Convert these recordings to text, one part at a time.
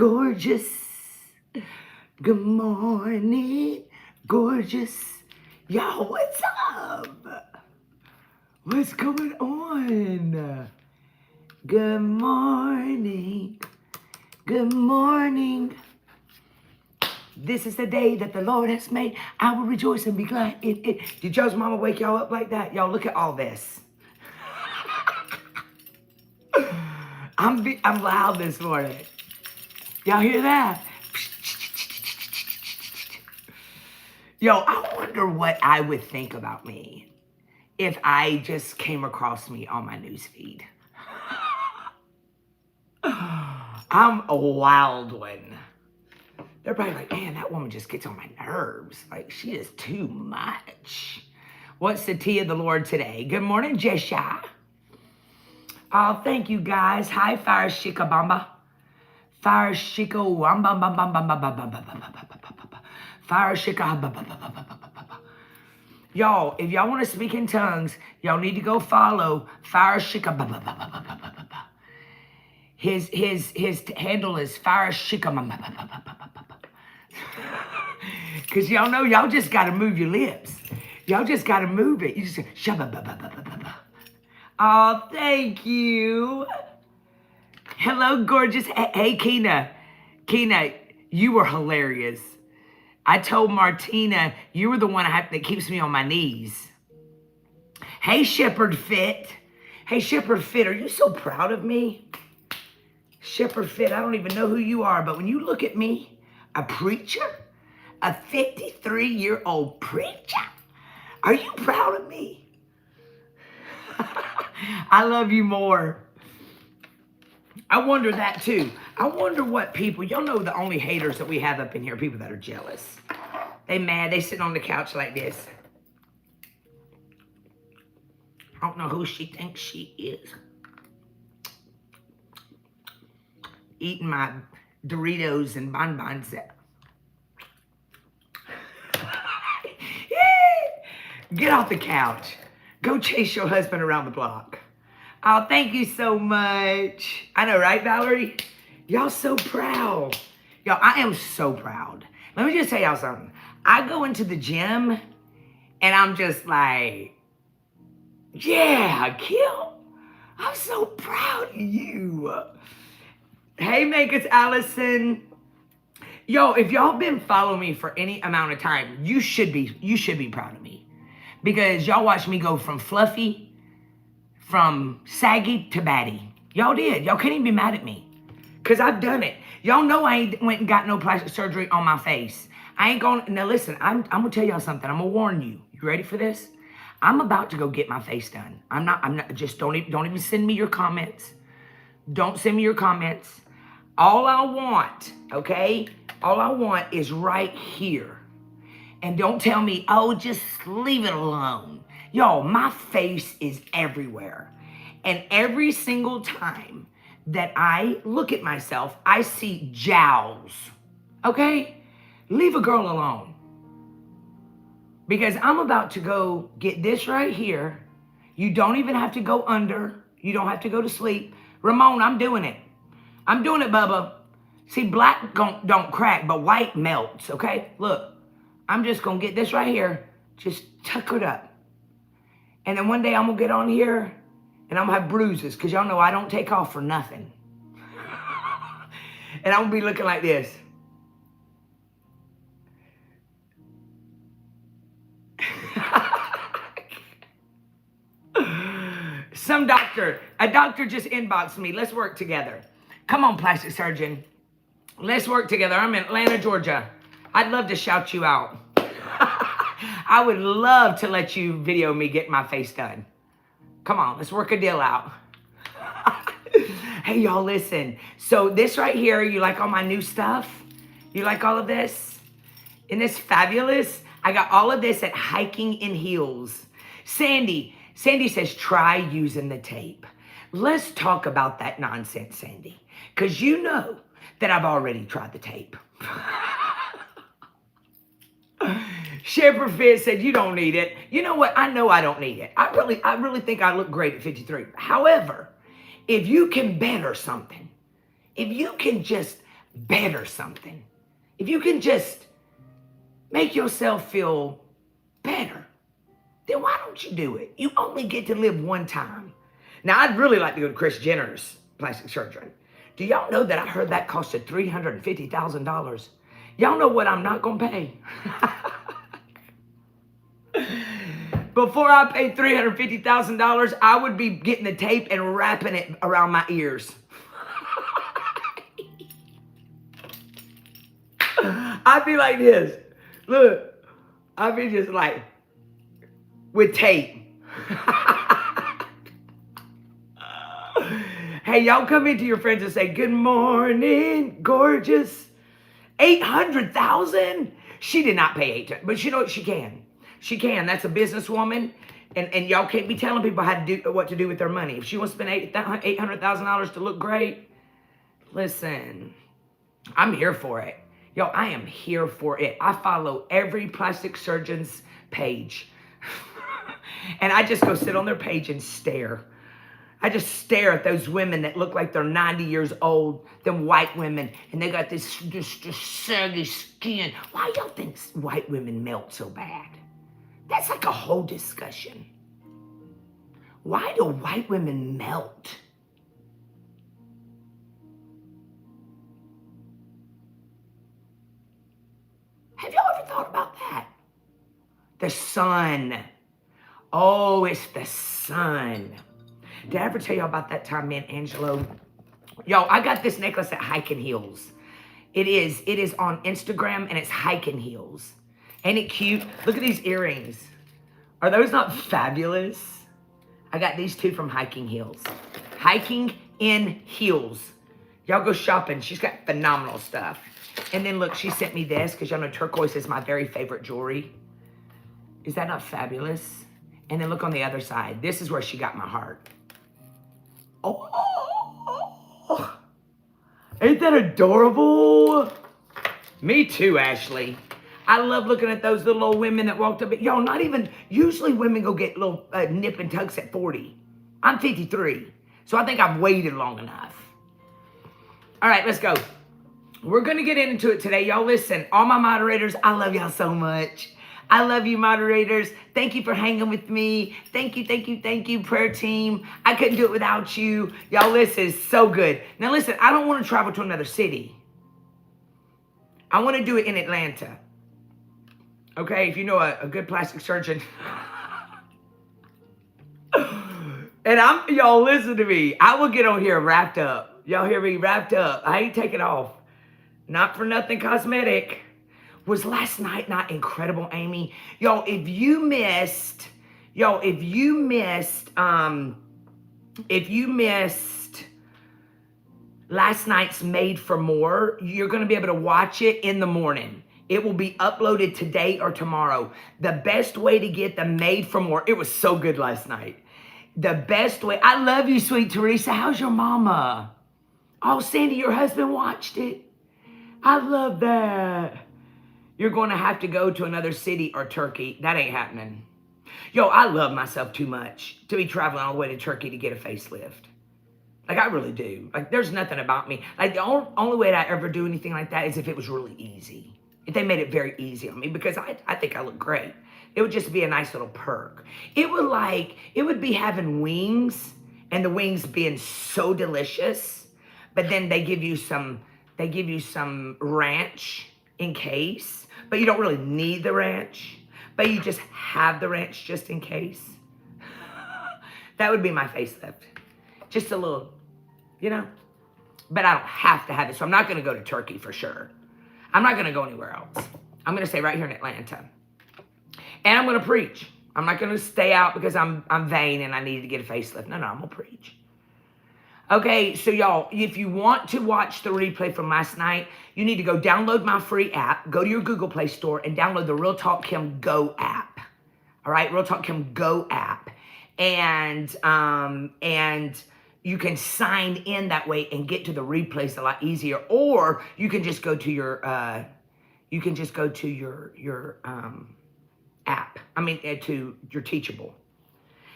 gorgeous. Good morning, gorgeous. Y'all, what's up? What's going on? Good morning. Good morning. This is the day that the Lord has made. I will rejoice and be glad in it. Did y'all's mama wake y'all up like that? Y'all, look at all this. I'm loud this morning. Y'all hear that? Yo, I wonder what I would think about me if I just came across me on my newsfeed. I'm a wild one. They're probably like, man, that woman just gets on my nerves. Like, she is too much. What's the tea of the Lord today? Good morning, Jesha. Oh, thank you, guys. Hi, Fire Shikabamba. Fire Shika Wamba. Fire Shika. Y'all, if y'all want to speak in tongues, y'all need to go follow Fire Shika. His handle is Fire Shika. Because y'all know y'all just got to move your lips. Y'all just got to move it. You just shabba. Oh, thank you. Hello, gorgeous. Hey, Kina. Kina, you were hilarious. I told Martina you were the one that keeps me on my knees. Hey, Shepherd Fit. Hey, Shepherd Fit, are you so proud of me? Shepherd Fit, I don't even know who you are, but when you look at me, a preacher, a 53-year-old preacher, are you proud of me? I love you more. I wonder that too. I wonder what people, y'all know the only haters that we have up in here are people that are jealous. They mad, they sit on the couch like this. I don't know who she thinks she is. Eating my Doritos and bonbons. Get off the couch. Go chase your husband around the block. Oh, thank you so much. I know, right, Valerie? Y'all so proud. Y'all, I am so proud. Let me just tell y'all something. I go into the gym and I'm just like, yeah, Kim, I'm so proud of you. Hey, Makers Allison. Yo, if y'all been following me for any amount of time, you should be proud of me. Because y'all watched me go from fluffy, from saggy to batty. Y'all did. Y'all can't even be mad at me. Because I've done it. Y'all know I ain't went and got no plastic surgery on my face. I ain't going, now listen, I'm going to tell y'all something. I'm going to warn you. You ready for this? I'm about to go get my face done. I'm not, just don't even send me your comments. Don't send me your comments. All I want, okay? All I want is right here. And don't tell me, oh, just leave it alone. Y'all, my face is everywhere. And every single time that I look at myself, I see jowls. Okay? Leave a girl alone. Because I'm about to go get this right here. You don't even have to go under. You don't have to go to sleep. Ramon, I'm doing it. I'm doing it, Bubba. See, black don't crack, but white melts, okay? Look. I'm just going to get this right here. Just tuck it up. And then one day I'm going to get on here and I'm going to have bruises because y'all know I don't take off for nothing. And I'm going to be looking like this. A doctor just inboxed me. Let's work together. Come on, plastic surgeon. Let's work together. I'm in Atlanta, Georgia. I'd love to shout you out. I would love to let you video me get my face done. Come on, let's work a deal out. Hey, y'all, listen. So this right here, you like all my new stuff? You like all of this? Isn't this fabulous? I got all of this at Hiking in Heels. Sandy says, try using the tape. Let's talk about that nonsense, Sandy. Because you know that I've already tried the tape. Shepherd Fizz said, you don't need it. You know what? I know I don't need it. I really think I look great at 53. However, if you can better something, if you can just better something, if you can just make yourself feel better, then why don't you do it? You only get to live one time. Now, I'd really like to go to Kris Jenner's plastic surgery. Do y'all know that I heard that costed $350,000? Y'all know what I'm not going to pay? Before I paid $350,000, I would be getting the tape and wrapping it around my ears. I'd be like this. Look, I'd be just like, with tape. Hey, y'all come into your friends and say, good morning, gorgeous. 800,000? She did not pay 800, but you know what? She can. She can. That's a businesswoman, and y'all can't be telling people how to do what to do with their money. If she wants to spend $800,000 to look great, listen, I'm here for it. Yo, I am here for it. I follow every plastic surgeon's page. And I just go sit on their page and stare. I just stare at those women that look like they're 90 years old, them white women, and they got this saggy skin. Why y'all think white women melt so bad? That's like a whole discussion. Why do white women melt? Have y'all ever thought about that? The sun. Oh, it's the sun. Did I ever tell y'all about that time me and Angelo? Yo, I got this necklace at Hiking Heels. It is on Instagram, and it's Hiking Heels. Ain't it cute? Look at these earrings. Are those not fabulous? I got these two from Hiking Heels. Hiking in Heels. Y'all go shopping. She's got phenomenal stuff. And then look, she sent me this because y'all know turquoise is my very favorite jewelry. Is that not fabulous? And then look on the other side. This is where she got my heart. Oh, ain't that adorable? Me too, Ashley. I love looking at those little old women that walked up. Y'all, not even, usually women go get little nip and tucks at 40. I'm 53, so I think I've waited long enough. All right, let's go. We're going to get into it today. Y'all listen, all my moderators, I love y'all so much. I love you, moderators. Thank you for hanging with me. Thank you, prayer team. I couldn't do it without you. Y'all, listen, it's so good. Now, listen, I don't want to travel to another city. I want to do it in Atlanta. Okay, if you know a good plastic surgeon. And y'all, listen to me. I will get on here wrapped up. Y'all hear me? Wrapped up. I ain't taking off. Not for nothing cosmetic. Was last night not incredible, Amy? Yo, if you missed last night's Made for More, you're going to be able to watch it in the morning. It will be uploaded today or tomorrow. The best way to get the Made for More, it was so good last night. The best way, I love you, sweet Teresa. How's your mama? Oh, Sandy, your husband watched it. I love that. You're going to have to go to another city or Turkey. That ain't happening. Yo, I love myself too much to be traveling all the way to Turkey to get a facelift. Like, I really do. Like, there's nothing about me. Like, the only way I ever do anything like that is if it was really easy. If they made it very easy on me, because I think I look great. It would just be a nice little perk. It would be having wings, and the wings being so delicious, but then they give you some ranch in case. But you don't really need the ranch, but you just have the ranch just in case. That would be my facelift. Just a little, but I don't have to have it. So I'm not going to go to Turkey for sure. I'm not going to go anywhere else. I'm going to stay right here in Atlanta. And I'm going to preach. I'm not going to stay out because I'm vain and I need to get a facelift. No, I'm going to preach. Okay, so y'all, if you want to watch the replay from last night, you need to go download my free app, go to your Google Play Store, and download the Real Talk Kim Go app. All right, Real Talk Kim Go app. And you can sign in that way and get to the replays a lot easier. Or you can just go to your app. To your Teachable.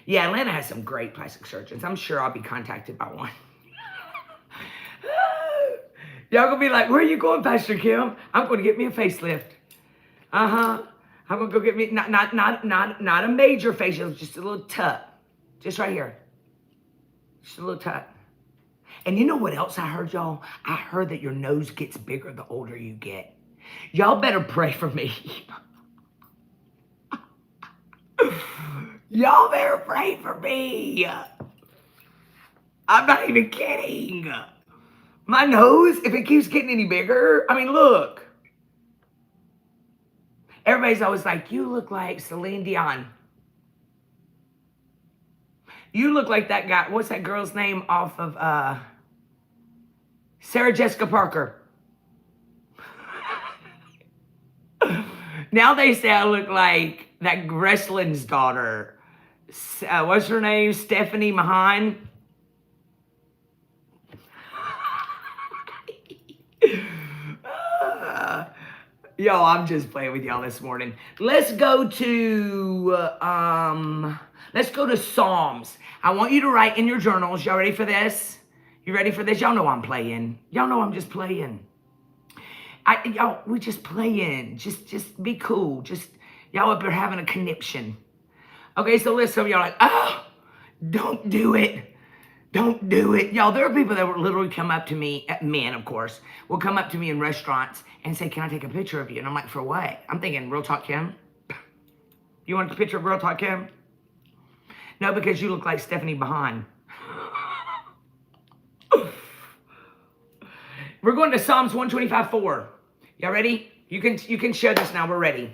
Yeah, Atlanta has some great plastic surgeons. I'm sure I'll be contacted by one. Y'all gonna be like, where are you going, Pastor Kim? I'm going to get me a facelift. Uh-huh. I'm gonna go get me not a major facial, just a little tuck. Just right here. Just a little tuck. And you know what else I heard, y'all? I heard that your nose gets bigger the older you get. Y'all better pray for me. Y'all better pray for me. I'm not even kidding. My nose, if it keeps getting any bigger, I mean, look. Everybody's always like, you look like Celine Dion. You look like that guy. What's that girl's name off of Sarah Jessica Parker? Now they say I look like that wrestling's daughter. What's her name? Stephanie Mahan. Yo, I'm just playing with y'all this morning. Let's go to Psalms. I want you to write in your journals. Y'all ready for this? You ready for this? Y'all know I'm playing. Y'all know I'm just playing. Y'all, we just playing. Just be cool. Just y'all up there having a conniption. Okay, so listen, y'all like, oh, don't do it. Don't do it. Y'all, there are people that will literally come up to me, men, of course, will come up to me in restaurants and say, can I take a picture of you? And I'm like, for what? I'm thinking, Real Talk Kim? You want a picture of Real Talk Kim? No, because you look like Stephanie Mahan. We're going to Psalms 125:4. Y'all ready? You can share this now. We're ready.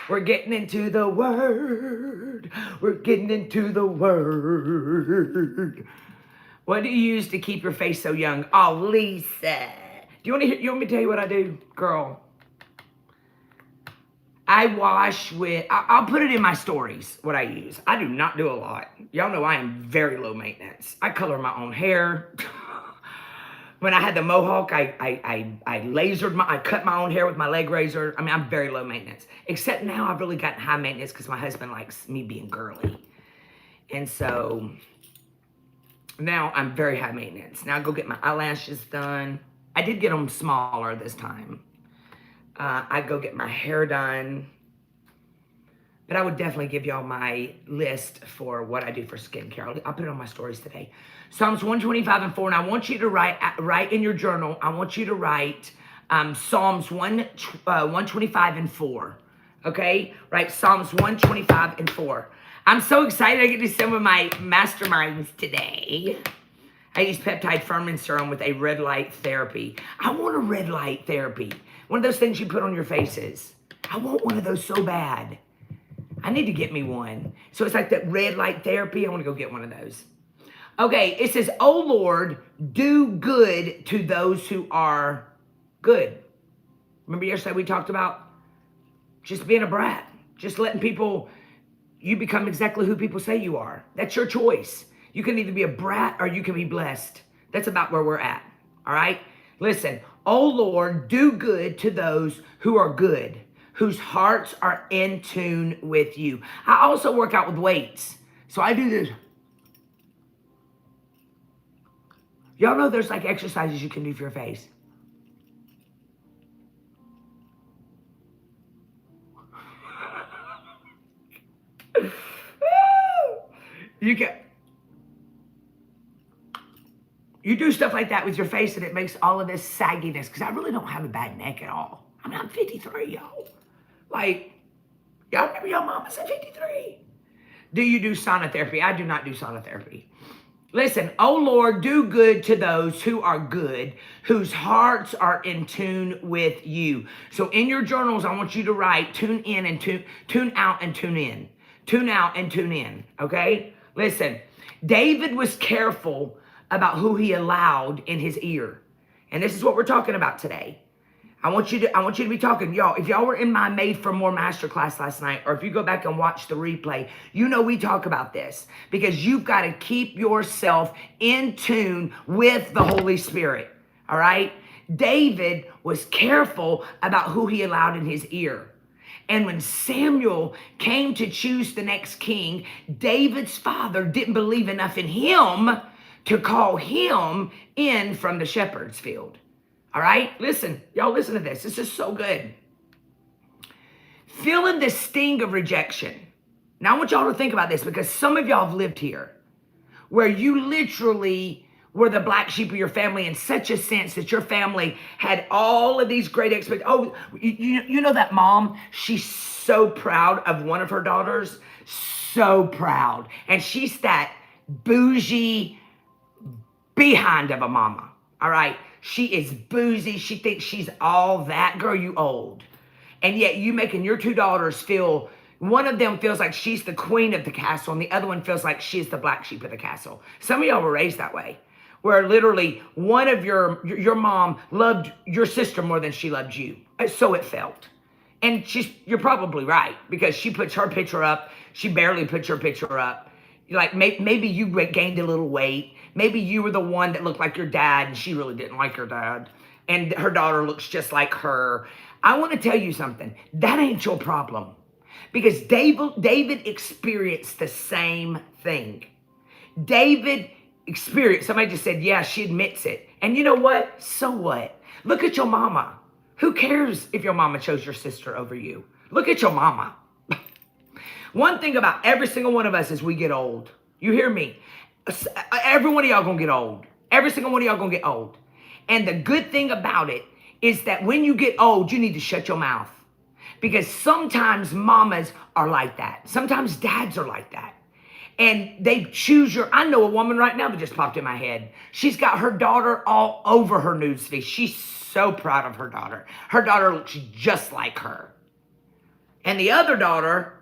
We're getting into the word. We're getting into the word. What do you use to keep your face so young? Oh, Lisa. Do you want me to tell you what I do, girl? I wash with, I'll put it in my stories, what I use. I do not do a lot. Y'all know I am very low maintenance. I color my own hair. When I had the mohawk, I cut my own hair with my leg razor. I mean, I'm very low maintenance. Except now I've really gotten high maintenance because my husband likes me being girly. And so now I'm very high maintenance. Now I go get my eyelashes done. I did get them smaller this time. I go get my hair done. But I would definitely give y'all my list for what I do for skincare. I'll put it on my stories today. Psalms 125:4. And I want you to write in your journal. I want you to write Psalms 125:4. Okay? Write Psalms 125:4. I'm so excited I get to do some of my masterminds today. I use peptide ferment serum with a red light therapy. I want a red light therapy. One of those things you put on your faces. I want one of those so bad. I need to get me one. So it's like that red light therapy. I want to go get one of those. Okay, it says, "O Lord, do good to those who are good." Remember yesterday we talked about just being a brat. Just letting people, you become exactly who people say you are. That's your choice. You can either be a brat or you can be blessed. That's about where we're at. All right? Listen, "O Lord, do good to those who are good, whose hearts are in tune with you." I also work out with weights. So I do this. Y'all know there's like exercises you can do for your face. You do stuff like that with your face and it makes all of this sagginess, because I really don't have a bad neck at all. I mean, I'm 53, y'all. Like, y'all remember your mama said 53? Do you do sauna therapy? I do not do sauna therapy. Listen, "O Lord, do good to those who are good, whose hearts are in tune with you." So in your journals, I want you to write tune in and tune out and tune in. Tune out and tune in, okay? Listen, David was careful about who he allowed in his ear. And this is what we're talking about today. I want you to be talking. Y'all, if y'all were in my Made for More masterclass last night, or if you go back and watch the replay, you know we talk about this, because you've got to keep yourself in tune with the Holy Spirit. All right? David was careful about who he allowed in his ear. And when Samuel came to choose the next king, David's father didn't believe enough in him to call him in from the shepherd's field. All right? Listen, y'all listen to this. This is so good. Feeling the sting of rejection. Now I want y'all to think about this because some of y'all have lived here where you literally were the black sheep of your family in such a sense that your family had all of these great expectations. Oh, you know that mom, she's so proud of one of her daughters, so proud. And she's that bougie behind of a mama, all right? She is bougie. She thinks she's all that. Girl, you old. And yet you making your two daughters feel, one of them feels like she's the queen of the castle and the other one feels like she's the black sheep of the castle. Some of y'all were raised that way, where literally one of your mom loved your sister more than she loved you. So it felt. And you're probably right because she puts her picture up. She barely puts your picture up. Like maybe you gained a little weight. Maybe you were the one that looked like your dad and she really didn't like your dad. And her daughter looks just like her. I want to tell you something. That ain't your problem. Because David experienced the same thing. David experienced, somebody just said, yeah, she admits it. And you know what? So what? Look at your mama. Who cares if your mama chose your sister over you? Look at your mama. One thing about every single one of us as we get old, you hear me? Every one of y'all gonna get old. Every single one of y'all gonna get old. And the good thing about it is that when you get old, you need to shut your mouth. Because sometimes mamas are like that. Sometimes dads are like that. And they choose I know a woman right now that just popped in my head. She's got her daughter all over her newsfeed. She's so proud of her daughter. Her daughter looks just like her. And the other daughter,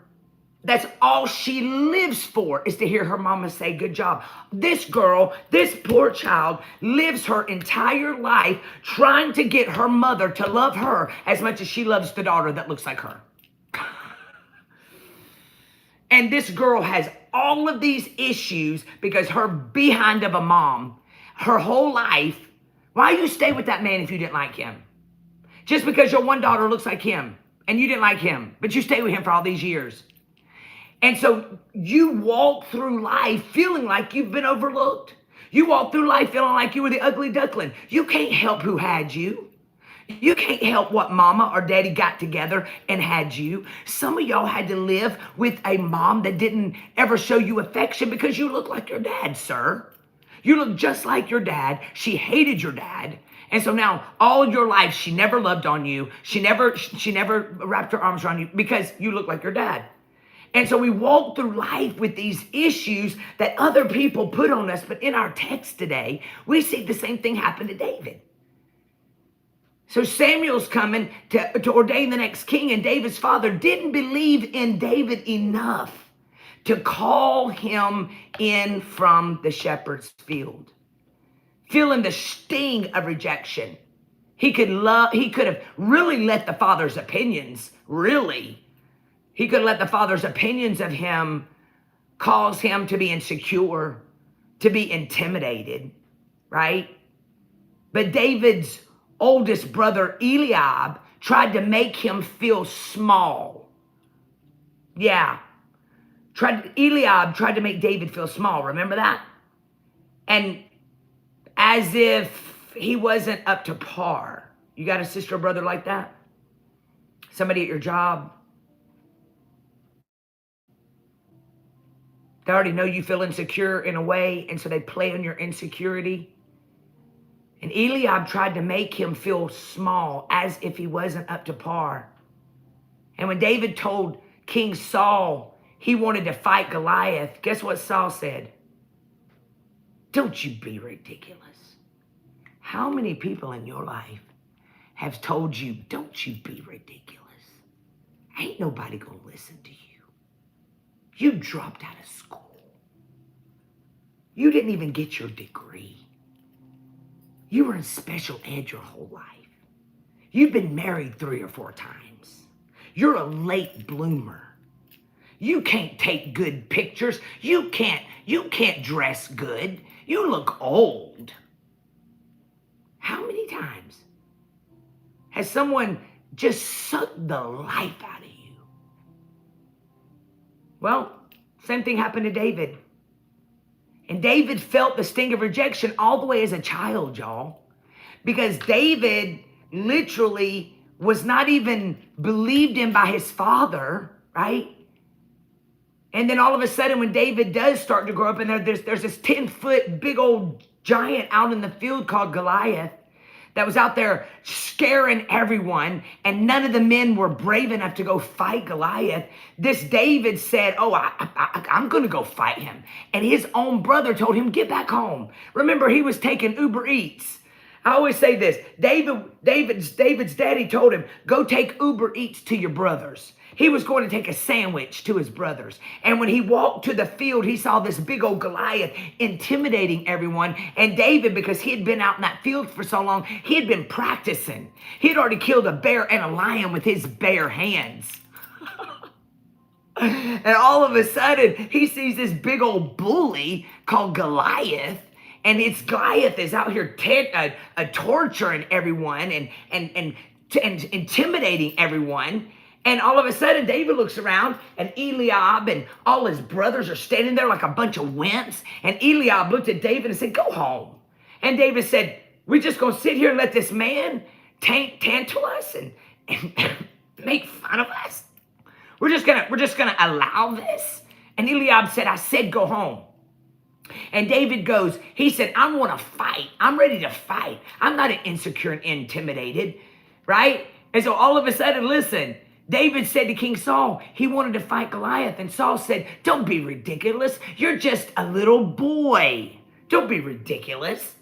that's all she lives for is to hear her mama say, good job. This girl, this poor child, lives her entire life trying to get her mother to love her as much as she loves the daughter that looks like her. And this girl has all of these issues because her behind of a mom, her whole life, why you stay with that man if you didn't like him? Just because your one daughter looks like him and you didn't like him, but you stayed with him for all these years. And so you walk through life feeling like you've been overlooked. You walk through life feeling like you were the ugly duckling. You can't help who had you. You can't help what mama or daddy got together and had you. Some of y'all had to live with a mom that didn't ever show you affection because you look like your dad, sir. You look just like your dad. She hated your dad. And so now all your life, she never loved on you. She never wrapped her arms around you because you look like your dad. And so we walk through life with these issues that other people put on us. But in our text today, we see the same thing happen to David. So Samuel's coming to ordain the next king, and David's father didn't believe in David enough to call him in from the shepherd's field. Feeling the sting of rejection. He could have really let the father's opinions, he could let the father's opinions of him cause him to be insecure, to be intimidated, right? But David's oldest brother, Eliab, tried to make him feel small. Yeah. Eliab tried to make David feel small. Remember that? And as if he wasn't up to par. You got a sister or brother like that? Somebody at your job? They already know you feel insecure in a way, and so they play on your insecurity. And Eliab tried to make him feel small as if he wasn't up to par. And when David told King Saul he wanted to fight Goliath, guess what Saul said? Don't you be ridiculous. How many people in your life have told you, don't you be ridiculous? Ain't nobody gonna listen to you. You dropped out of school. You didn't even get your degree. You were in special ed your whole life. You've been married 3 or 4 times. You're a late bloomer. You can't take good pictures. You can't dress good. You look old. How many times has someone just sucked the life out of you? Well, same thing happened to David. And David felt the sting of rejection all the way as a child, y'all. Because David literally was not even believed in by his father, right? And then all of a sudden, when David does start to grow up, and there's this 10-foot big old giant out in the field called Goliath that was out there scaring everyone, and none of the men were brave enough to go fight Goliath. This David said, oh, I'm going to go fight him. And his own brother told him, get back home. Remember, he was taking Uber Eats. I always say this, David's daddy told him, go take Uber Eats to your brothers. He was going to take a sandwich to his brothers. And when he walked to the field, he saw this big old Goliath intimidating everyone. And David, because he had been out in that field for so long, he had been practicing. He had already killed a bear and a lion with his bare hands. And all of a sudden, he sees this big old bully called Goliath. And Goliath is out here torturing everyone and intimidating everyone. And all of a sudden, David looks around, and Eliab and all his brothers are standing there like a bunch of wimps. And Eliab looked at David and said, go home. And David said, we're just going to sit here and let this man tantal us and make fun of us? We're just gonna allow this? And Eliab said, I said go home. And David goes, he said, I want to fight. I'm ready to fight. I'm not insecure and intimidated, right? And so all of a sudden, listen, David said to King Saul, he wanted to fight Goliath. And Saul said, don't be ridiculous. You're just a little boy. Don't be ridiculous.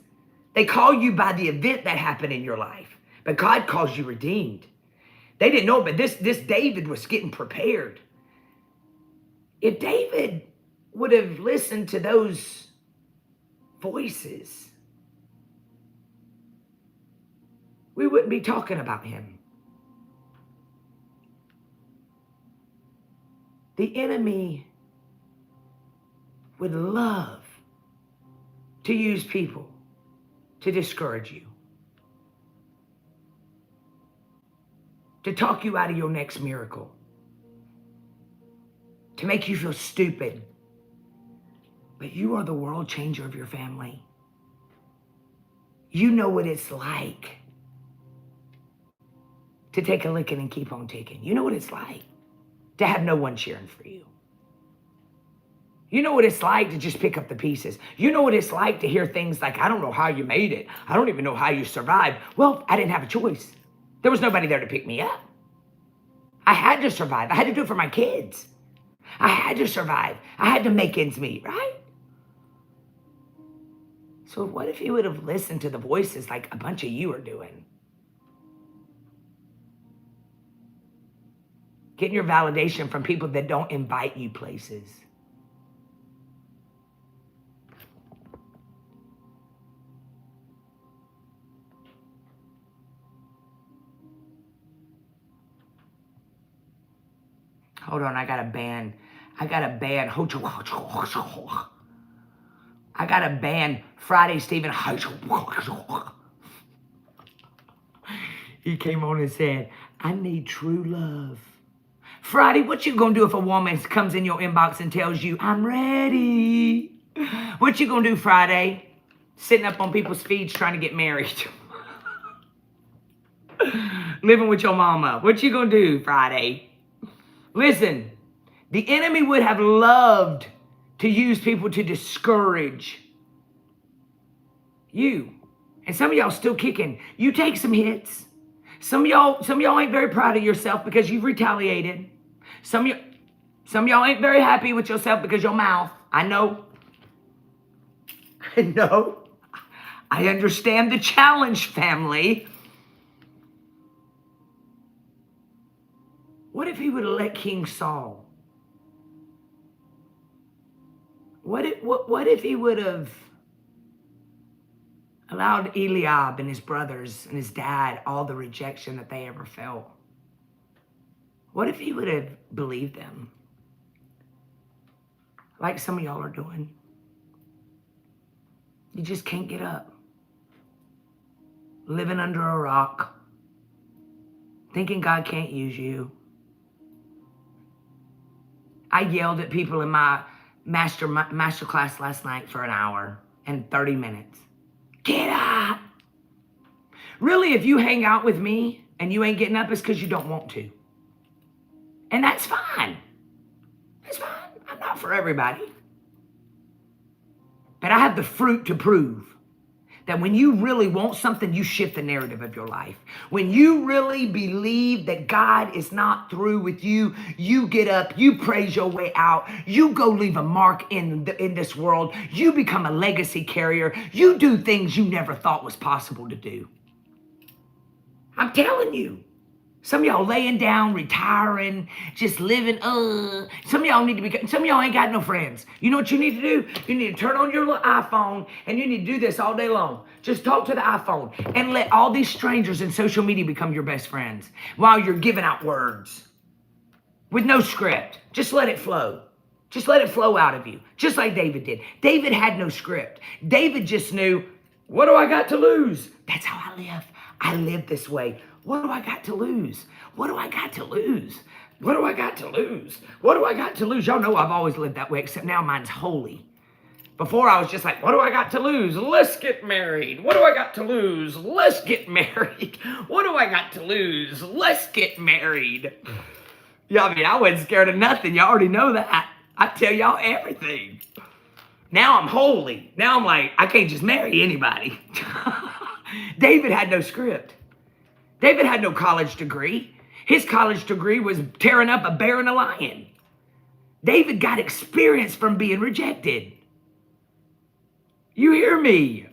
They call you by the event that happened in your life, but God calls you redeemed. They didn't know, but this David was getting prepared. If David would have listened to those voices, we wouldn't be talking about him. The enemy would love to use people to discourage you, to talk you out of your next miracle, to make you feel stupid. But you are the world changer of your family. You know what it's like to take a licking and keep on ticking. You know what it's like to have no one cheering for you. You know what it's like to just pick up the pieces. You know what it's like to hear things like, I don't know how you made it. I don't even know how you survived. Well, I didn't have a choice. There was nobody there to pick me up. I had to survive. I had to do it for my kids. I had to survive. I had to make ends meet, right? So what if you would have listened to the voices like a bunch of you are doing? Getting your validation from people that don't invite you places. Hold on, I got a band. I got a band Friday, Stephen. He came on and said, I need true love. Friday, what you gonna do if a woman comes in your inbox and tells you, I'm ready? What you gonna do Friday? Sitting up on people's feeds trying to get married. Living with your mama. What you gonna do Friday? Listen, the enemy would have loved to use people to discourage you. And some of y'all still kicking. You take some hits. Some of y'all ain't very proud of yourself because you've retaliated. Some of y'all ain't very happy with yourself because your mouth. I know. I know. I understand the challenge, family. What if he would have let King Saul? What if he would have allowed Eliab and his brothers and his dad all the rejection that they ever felt? What if he would have believed them? Like some of y'all are doing. You just can't get up. Living under a rock. Thinking God can't use you. I yelled at people in my master class last night for an hour and 30 minutes. Get up. Really, if you hang out with me and you ain't getting up, it's because you don't want to. And that's fine. That's fine. I'm not for everybody. But I have the fruit to prove that when you really want something, you shift the narrative of your life. When you really believe that God is not through with you, you get up, you praise your way out, you go leave a mark in this world, you become a legacy carrier, you do things you never thought was possible to do. I'm telling you. Some of y'all laying down, retiring, just living, Some of y'all ain't got no friends. You know what you need to do? You need to turn on your little iPhone and you need to do this all day long. Just talk to the iPhone and let all these strangers in social media become your best friends while you're giving out words with no script. Just let it flow. Just let it flow out of you, just like David did. David had no script. David just knew, what do I got to lose? That's how I live. I live this way. What do I got to lose? What do I got to lose? What do I got to lose? What do I got to lose? Y'all know I've always lived that way, except now mine's holy. Before I was just like, what do I got to lose? Let's get married. What do I got to lose? Let's get married. What do I got to lose? Let's get married. Yeah, I mean, I wasn't scared of nothing. Y'all already know that. I tell y'all everything. Now I'm holy. Now I'm like, I can't just marry anybody. David had no script. David had no college degree. His college degree was tearing up a bear and a lion. David got experience from being rejected. You hear me?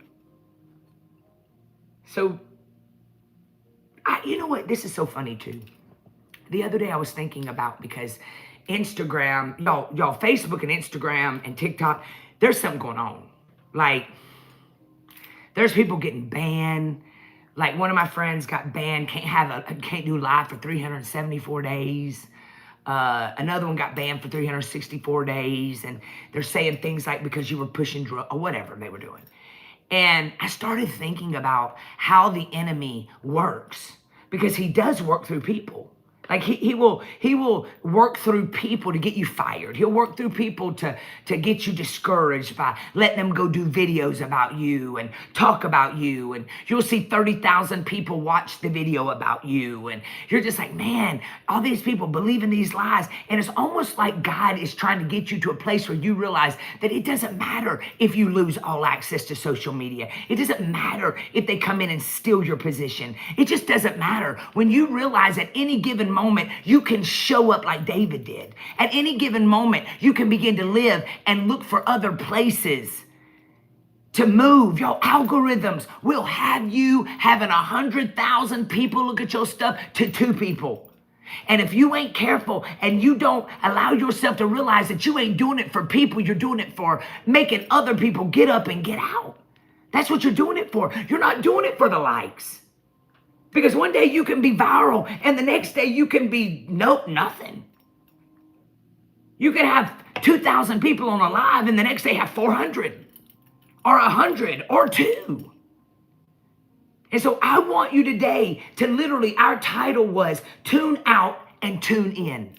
So, you know what? This is so funny too. The other day I was thinking about, because Instagram, y'all, Facebook and Instagram and TikTok, there's something going on. Like, there's people getting banned. Like, one of my friends got banned, can't do live for 374 days. Another one got banned for 364 days. And they're saying things like, because you were pushing drugs or whatever they were doing. And I started thinking about how the enemy works, because he does work through people. Like he will work through people to get you fired. He'll work through people to get you discouraged by letting them go do videos about you and talk about you. And you'll see 30,000 people watch the video about you. And you're just like, man, all these people believe in these lies. And it's almost like God is trying to get you to a place where you realize that it doesn't matter if you lose all access to social media. It doesn't matter if they come in and steal your position. It just doesn't matter. When you realize at any given moment, you can show up like David did. At any given moment, you can begin to live and look for other places to move. Your algorithms will have you having 100,000 people look at your stuff to 2 people. And if you ain't careful and you don't allow yourself to realize that you ain't doing it for people, you're doing it for making other people get up and get out. That's what you're doing it for. You're not doing it for the likes. Because one day you can be viral and the next day you can be nothing. You can have 2,000 people on a live and the next day have 400 or 100 or 2. And so I want you today to literally, our title was Tune Out and Tune In.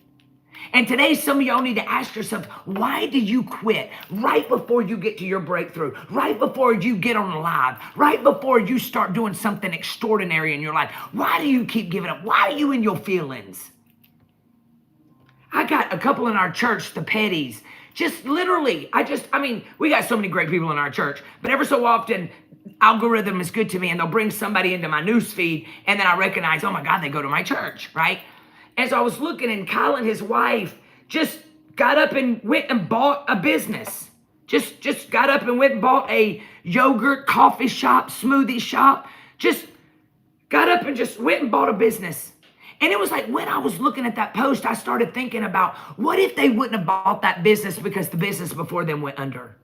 And today, some of y'all need to ask yourself, why did you quit right before you get to your breakthrough, right before you get on the live, right before you start doing something extraordinary in your life? Why do you keep giving up? Why are you in your feelings? I got a couple in our church, the Petties, just literally, we got so many great people in our church, but ever so often, algorithm is good to me and they'll bring somebody into my news feed and then I recognize, oh my God, they go to my church, right? And so I was looking, and Kyle and his wife just got up and went and bought a business. Just got up and went and bought a yogurt, coffee shop, smoothie shop. Just got up and just went and bought a business. And it was like, when I was looking at that post, I started thinking about, what if they wouldn't have bought that business because the business before them went under?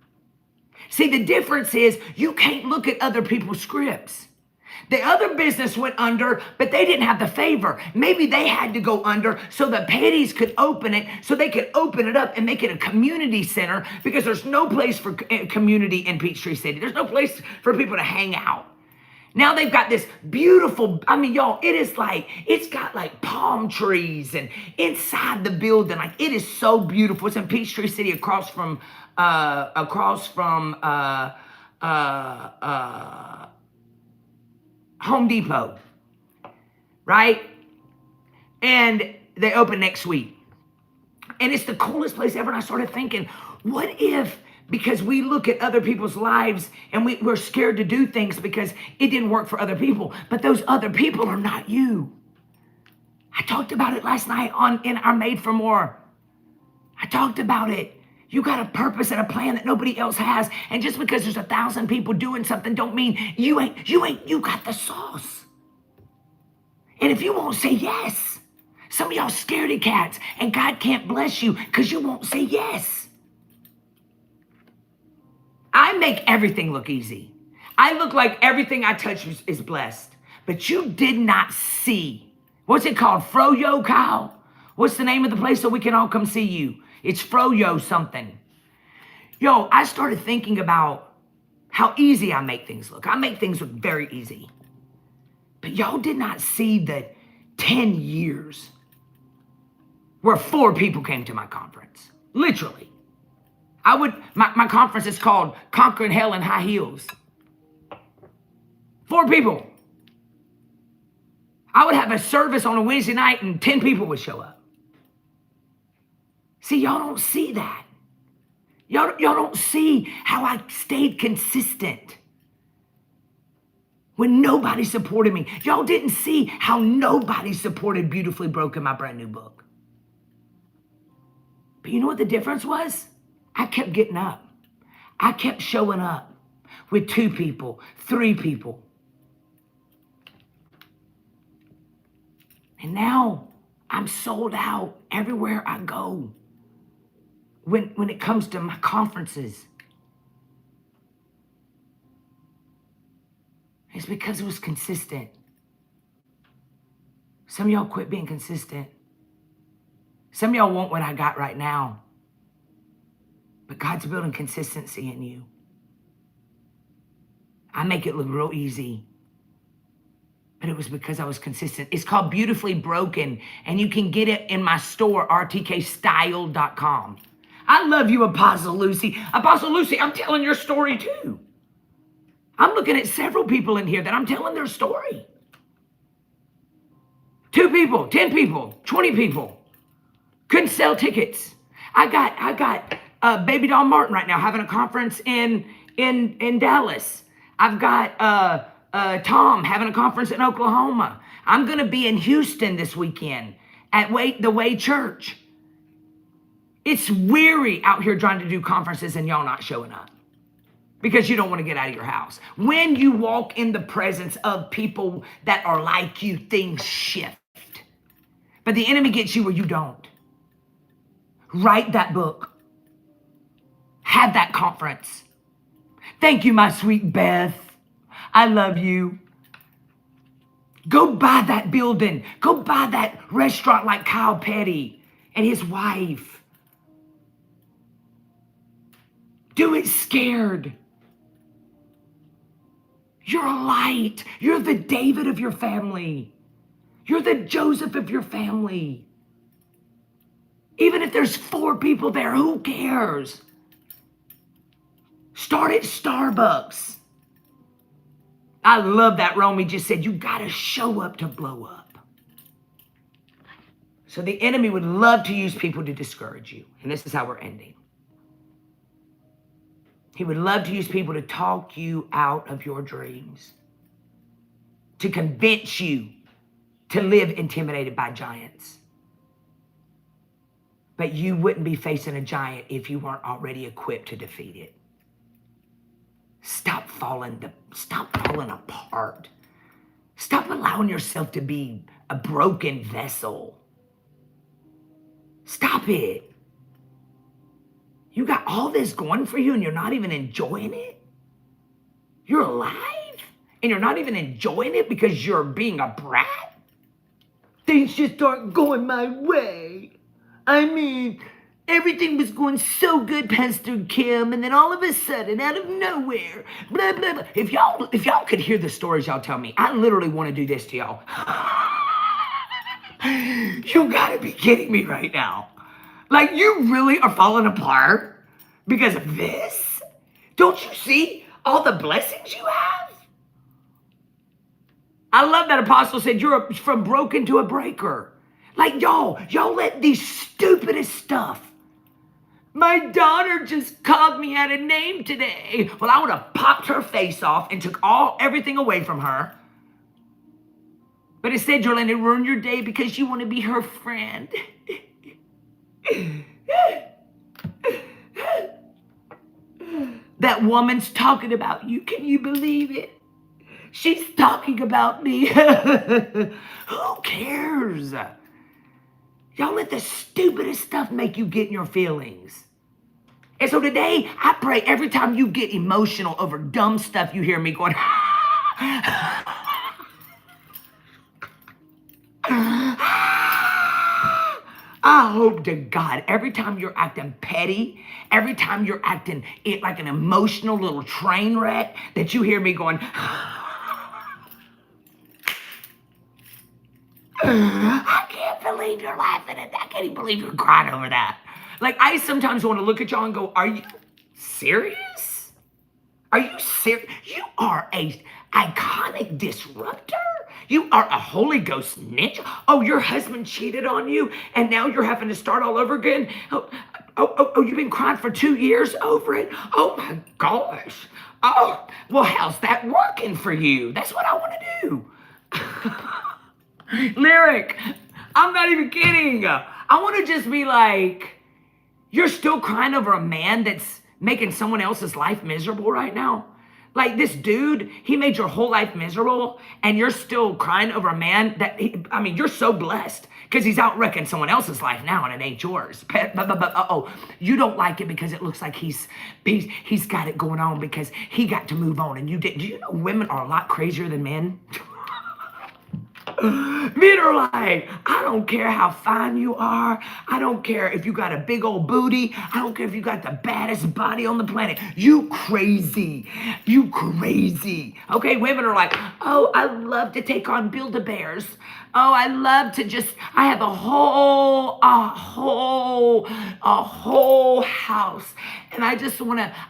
See, the difference is you can't look at other people's scripts. The other business went under, but they didn't have the favor. Maybe they had to go under so the Petties could open it, so they could open it up and make it a community center, because there's no place for community in Peachtree City. There's no place for people to hang out. Now they've got this beautiful, I mean, y'all, it is like, it's got like palm trees and inside the building, like it is so beautiful. It's in Peachtree City across from Home Depot, right? And they open next week. And it's the coolest place ever. And I started thinking, what if, because we look at other people's lives and we're scared to do things because it didn't work for other people, but those other people are not you. I talked about it last night in our Made for More. I talked about it. You got a purpose and a plan that nobody else has. And just because there's 1,000 people doing something don't mean you got the sauce. And if you won't say yes, some of y'all scaredy cats, and God can't bless you because you won't say yes. I make everything look easy. I look like everything I touch is blessed. But you did not see. What's it called? Froyo, Kyle? What's the name of the place so we can all come see you? It's Froyo something. Yo, I started thinking about how easy I make things look. I make things look very easy. But y'all did not see the 10 years where 4 people came to my conference. Literally. My conference is called Conquering Hell in High Heels. 4 people. I would have a service on a Wednesday night and 10 people would show up. See, y'all don't see that. Y'all don't see how I stayed consistent when nobody supported me. Y'all didn't see how nobody supported Beautifully Broken, my brand new book. But you know what the difference was? I kept getting up. I kept showing up with 2 people, 3 people. And now I'm sold out everywhere I go when it comes to my conferences. It's because it was consistent. Some of y'all quit being consistent. Some of y'all want what I got right now. But God's building consistency in you. I make it look real easy. But it was because I was consistent. It's called Beautifully Broken. And you can get it in my store, rtkstyle.com. I love you, Apostle Lucy. Apostle Lucy, I'm telling your story too. I'm looking at several people in here that I'm telling their story. 2 people, 10 people, 20 people. Couldn't sell tickets. I got Baby Doll Martin right now having a conference in Dallas. I've got Tom having a conference in Oklahoma. I'm going to be in Houston this weekend at the Way Church. It's weary out here trying to do conferences and y'all not showing up because you don't want to get out of your house. When you walk in the presence of people that are like you, things shift. But the enemy gets you where you don't. Write that book. Have that conference. Thank you, my sweet Beth. I love you. Go buy that building. Go buy that restaurant like Kyle Petty and his wife. Do it scared. You're a light. You're the David of your family. You're the Joseph of your family. Even if there's 4 people there, who cares? Start at Starbucks. I love that Romy just said, you got to show up to blow up. So the enemy would love to use people to discourage you. And this is how we're ending. He would love to use people to talk you out of your dreams, to convince you to live intimidated by giants. But you wouldn't be facing a giant if you weren't already equipped to defeat it. Stop falling apart. Stop allowing yourself to be a broken vessel. Stop it. You got all this going for you and you're not even enjoying it? You're alive and you're not even enjoying it because you're being a brat? Things just aren't going my way. I mean, Everything was going so good, Pastor Kim, and then all of a sudden, out of nowhere, blah, blah, blah. If y'all could hear the stories y'all tell me, I literally want to do this to y'all. You gotta be kidding me right now. Like, you really are falling apart because of this? Don't you see all the blessings you have? I love that Apostle said you're from broken to a breaker. Like, y'all let these stupidest stuff. My daughter just called me out a name today. Well, I would have popped her face off and took everything away from her. But instead, you're letting it ruin your day because you want to be her friend. That woman's talking about you. Can you believe it? She's talking about me. Who cares? Y'all let the stupidest stuff make you get in your feelings. And so today, I pray every time you get emotional over dumb stuff, you hear me going, I hope to God, every time you're acting petty, every time you're acting like an emotional little train wreck, that you hear me going, I can't believe you're laughing at that. I can't even believe you're crying over that. Like, I sometimes want to look at y'all and go, are you serious? Are you serious? You are a iconic disruptor. You are a Holy Ghost ninja. Oh, your husband cheated on you, and now you're having to start all over again? Oh, you've been crying for 2 years over it? Oh, my gosh. Oh, well, how's that working for you? That's what I want to do. Lyric, I'm not even kidding. I want to just be like, you're still crying over a man that's making someone else's life miserable right now? Like, this dude, he made your whole life miserable, and you're still crying over a man that, you're so blessed because he's out wrecking someone else's life now, and it ain't yours. You don't like it because it looks like he's got it going on because he got to move on, and you didn't. Do you know women are a lot crazier than men? Men are like, I don't care how fine you are. I don't care if you got a big old booty. I don't care if you got the baddest body on the planet. You crazy. You crazy. Okay, women are like, oh, I love to take on Build-A-Bears. Oh, I love to I have a whole house. And I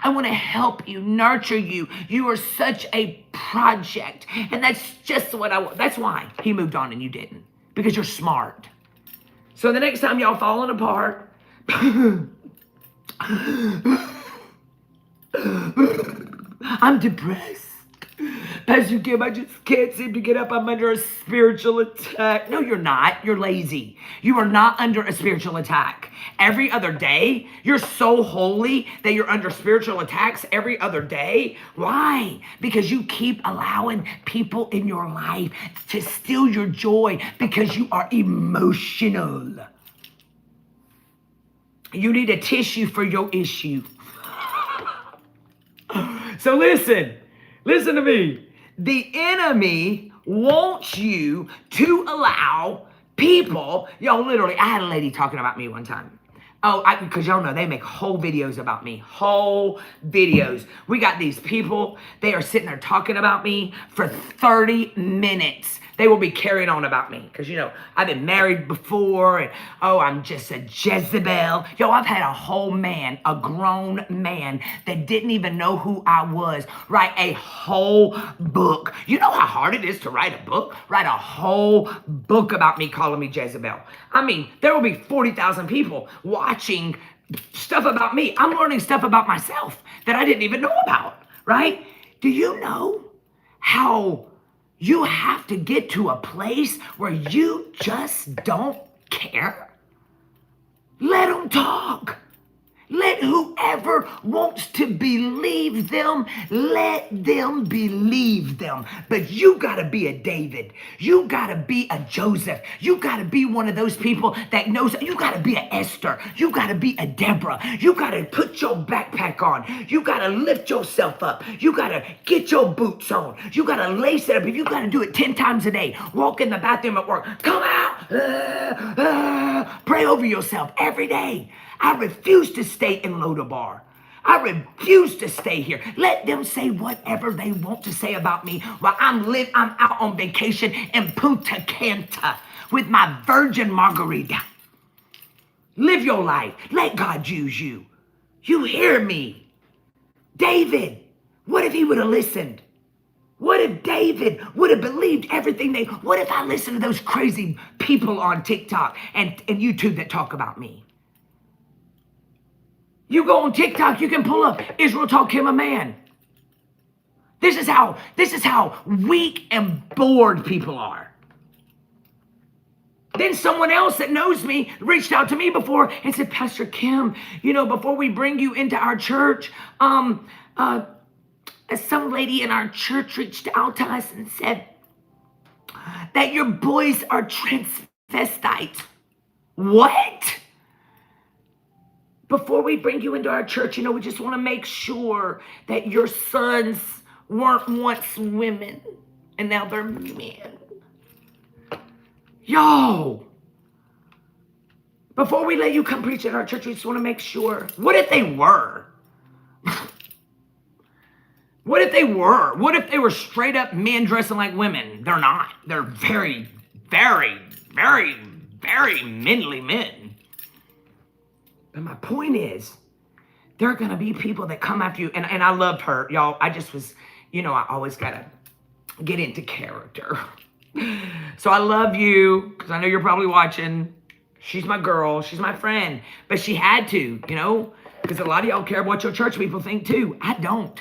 want to help you, nurture you. You are such a project. And that's just what I want. That's why he moved on and you didn't. Because you're smart. So the next time y'all falling apart, I'm depressed. Pastor Kim, I just can't seem to get up. I'm under a spiritual attack. No, you're not. You're lazy. You are not under a spiritual attack. Every other day, you're so holy that you're under spiritual attacks every other day. Why? Because you keep allowing people in your life to steal your joy because you are emotional. You need a tissue for your issue. So listen to me. The enemy wants you to allow people, literally, I had a lady talking about me one time. Oh, because y'all know they make whole videos about me. Whole videos. We got these people, they are sitting there talking about me for 30 minutes. They will be carrying on about me. Because, I've been married before. And, I'm just a Jezebel. I've had a whole man, a grown man that didn't even know who I was, write a whole book. You know how hard it is to write a book? Write a whole book about me calling me Jezebel. There will be 40,000 people watching stuff about me. I'm learning stuff about myself that I didn't even know about, right? Do you know how you have to get to a place where you just don't care? Let them talk. Let whoever wants to believe them, let them believe them. But you got to be a David. You got to be a Joseph. You got to be one of those people that knows. You got to be an Esther. You got to be a Deborah. You got to put your backpack on. You got to lift yourself up. You got to get your boots on. You got to lace it up. If you got to do it 10 times a day, walk in the bathroom at work, come out. Pray over yourself every day. I refuse to stay in Lodabar. I refuse to stay here. Let them say whatever they want to say about me while I'm out on vacation in Punta Cana with my virgin margarita. Live your life. Let God use you. You hear me? David, what if he would have listened? What if David would have believed everything what if I listened to those crazy people on TikTok and YouTube that talk about me? You go on TikTok, you can pull up Israel Talk Him a Man. This is how weak and bored people are. Then someone else that knows me reached out to me before and said, Pastor Kim, before we bring you into our church, some lady in our church reached out to us and said that your boys are transvestites. What? Before we bring you into our church, we just want to make sure that your sons weren't once women and now they're men. Yo, before we let you come preach at our church, we just want to make sure. What if they were? What if they were? What if they were straight up men dressing like women? They're not. They're very, very, very, very manly men. But my point is, there are going to be people that come after you. And I loved her, y'all. I just was, I always got to get into character. So I love you because I know you're probably watching. She's my girl. She's my friend. But she had to, because a lot of y'all care what your church people think too. I don't.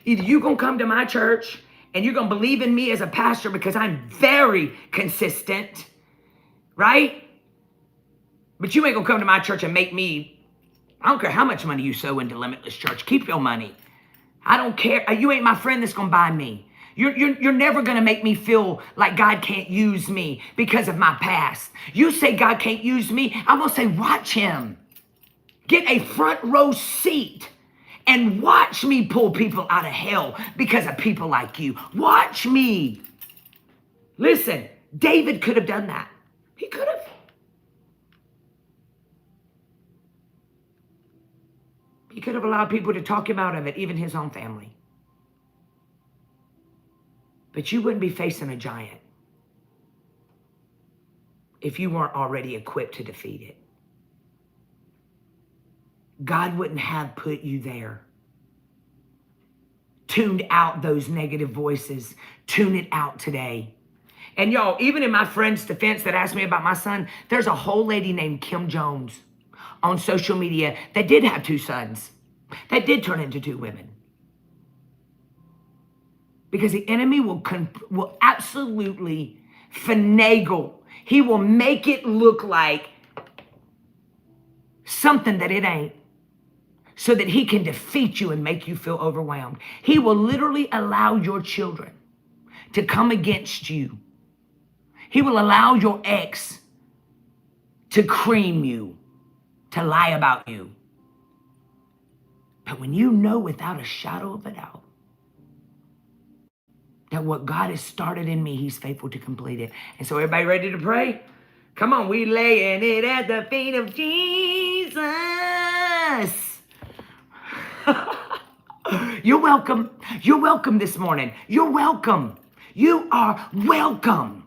Either you're going to come to my church and you're going to believe in me as a pastor because I'm very consistent, right? But you ain't going to come to my church and make me, I don't care how much money you sow into Limitless Church. Keep your money. I don't care. You ain't my friend that's going to buy me. You're never going to make me feel like God can't use me because of my past. You say God can't use me, I'm going to say watch him. Get a front row seat and watch me pull people out of hell because of people like you. Watch me. Listen, David could have done that. He could have. He could have allowed people to talk him out of it, even his own family. But you wouldn't be facing a giant if you weren't already equipped to defeat it. God wouldn't have put you there. Tuned out those negative voices. Tune it out today. And y'all, even in my friend's defense that asked me about my son, there's a whole lady named Kim Jones on social media that did have 2 sons, that did turn into 2 women. Because the enemy will absolutely finagle. He will make it look like something that it ain't, so that he can defeat you and make you feel overwhelmed. He will literally allow your children to come against you. He will allow your ex to cream you, to lie about you. But when you know without a shadow of a doubt that what God has started in me, he's faithful to complete it. And so everybody ready to pray? Come on, we laying it at the feet of Jesus. You're welcome. You're welcome this morning. You're welcome. You are welcome.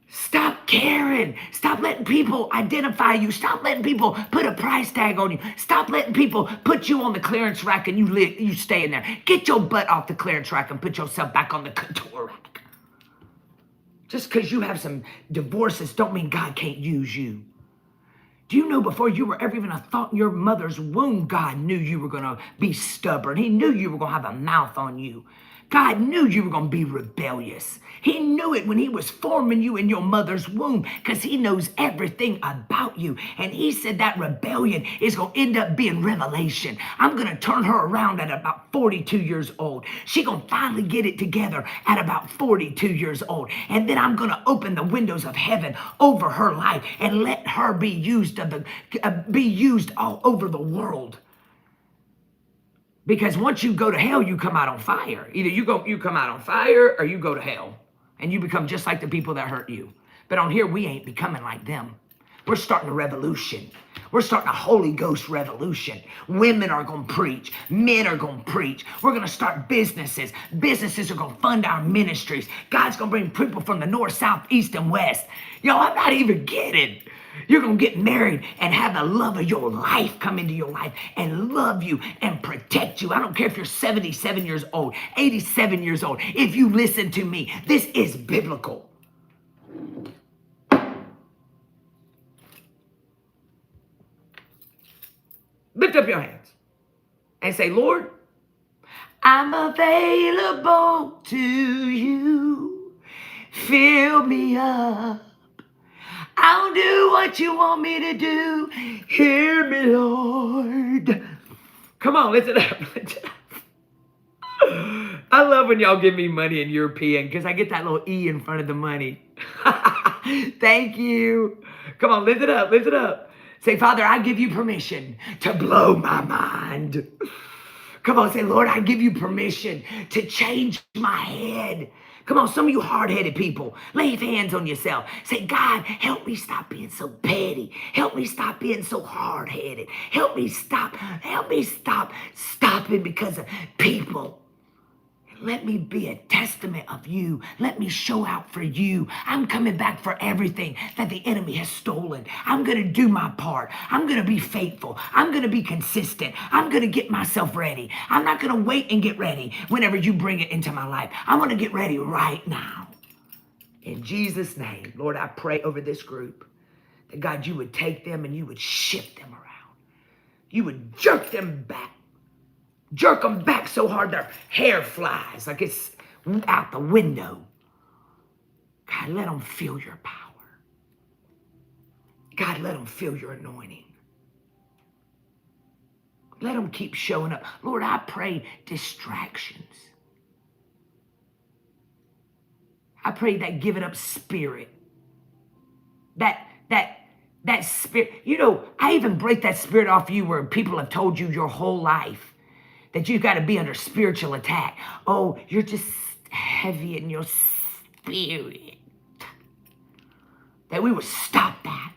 Stop caring. Stop letting people identify you. Stop letting people put a price tag on you. Stop letting people put you on the clearance rack and you stay in there. Get your butt off the clearance rack and put yourself back on the couture rack. Just because you have some divorces don't mean God can't use you. Do you know before you were ever even a thought in your mother's womb, God knew you were going to be stubborn. He knew you were going to have a mouth on you. God knew you were going to be rebellious. He knew it when he was forming you in your mother's womb because he knows everything about you. And he said that rebellion is going to end up being revelation. I'm going to turn her around at about 42 years old. She's going to finally get it together at about 42 years old. And then I'm going to open the windows of heaven over her life and let her be used all over the world. Because once you go to hell, you come out on fire. Either you come out on fire or you go to hell. And you become just like the people that hurt you. But on here, we ain't becoming like them. We're starting a revolution. We're starting a Holy Ghost revolution. Women are going to preach. Men are going to preach. We're going to start businesses. Businesses are going to fund our ministries. God's going to bring people from the north, south, east, and west. Yo, I'm not even kidding. You're going to get married and have the love of your life come into your life and love you and protect you. I don't care if you're 77 years old, 87 years old. If you listen to me, this is biblical. Lift up your hands and say, Lord, I'm available to you. Fill me up. I'll do what you want me to do. Hear me, Lord. Come on, lift it up. Lift it up. I love when y'all give me money in European because I get that little E in front of the money. Thank you. Come on, lift it up. Lift it up. Say, Father, I give you permission to blow my mind. Come on, say, Lord, I give you permission to change my head. Come on, some of you hard-headed people, lay your hands on yourself. Say, God, help me stop being so petty. Help me stop being so hard-headed. Help me stop stopping because of people. Let me be a testament of you. Let me show out for you. I'm coming back for everything that the enemy has stolen. I'm going to do my part. I'm going to be faithful. I'm going to be consistent. I'm going to get myself ready. I'm not going to wait and get ready whenever you bring it into my life. I'm going to get ready right now. In Jesus' name, Lord, I pray over this group that, God, you would take them and you would shift them around. You would jerk them back. Jerk them back so hard their hair flies like it's out the window. God, let them feel your power. God, let them feel your anointing. Let them keep showing up. Lord, I pray distractions. I pray that give it up spirit. That spirit. You know, I even break that spirit off you where people have told you your whole life that you've got to be under spiritual attack. Oh, you're just heavy in your spirit. That we would stop that.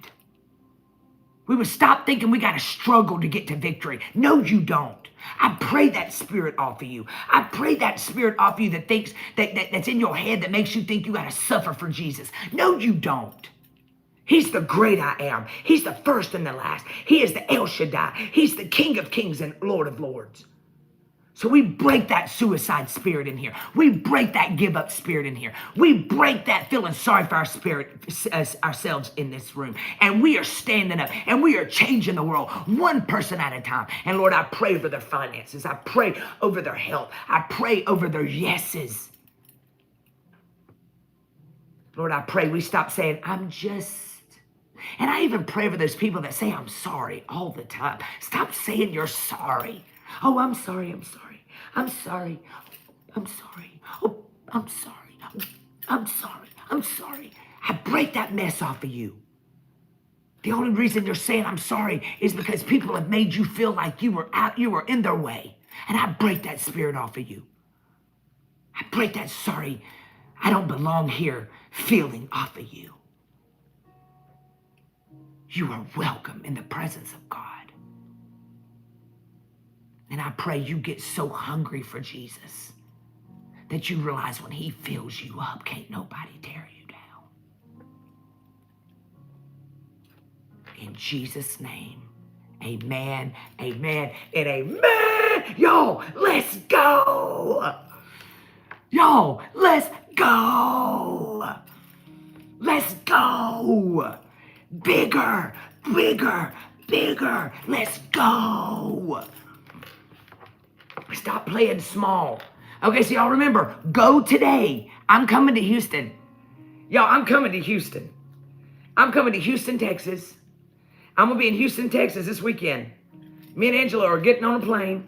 We would stop thinking we got to struggle to get to victory. No, you don't. I pray that spirit off of you. I pray that spirit off of you that thinks that's in your head that makes you think you got to suffer for Jesus. No, you don't. He's the great I am. He's the first and the last. He is the El Shaddai. He's the King of kings and Lord of lords. So we break that suicide spirit in here. We break that give up spirit in here. We break that feeling sorry for ourselves in this room. And we are standing up and we are changing the world one person at a time. And Lord, I pray over their finances. I pray over their health. I pray over their yeses. Lord, I pray we stop saying, I'm just. And I even pray for those people that say, I'm sorry all the time. Stop saying you're sorry. Oh, I'm sorry. I'm sorry. I'm sorry. I'm sorry. Oh, I'm sorry. I'm sorry. I'm sorry. I break that mess off of you. The only reason you're saying I'm sorry is because people have made you feel like you were in their way. And I break that spirit off of you. I break that sorry, I don't belong here feeling off of you. You are welcome in the presence of God. And I pray you get so hungry for Jesus that you realize when he fills you up, can't nobody tear you down. In Jesus' name, amen, amen, and amen. Y'all, let's go. Y'all, let's go. Let's go. Bigger, bigger, bigger. Let's go. Stop playing small. Okay, so y'all remember, go today. I'm coming to Houston. Y'all, I'm coming to Houston. I'm coming to Houston, Texas. I'm going to be in Houston, Texas this weekend. Me and Angela are getting on a plane.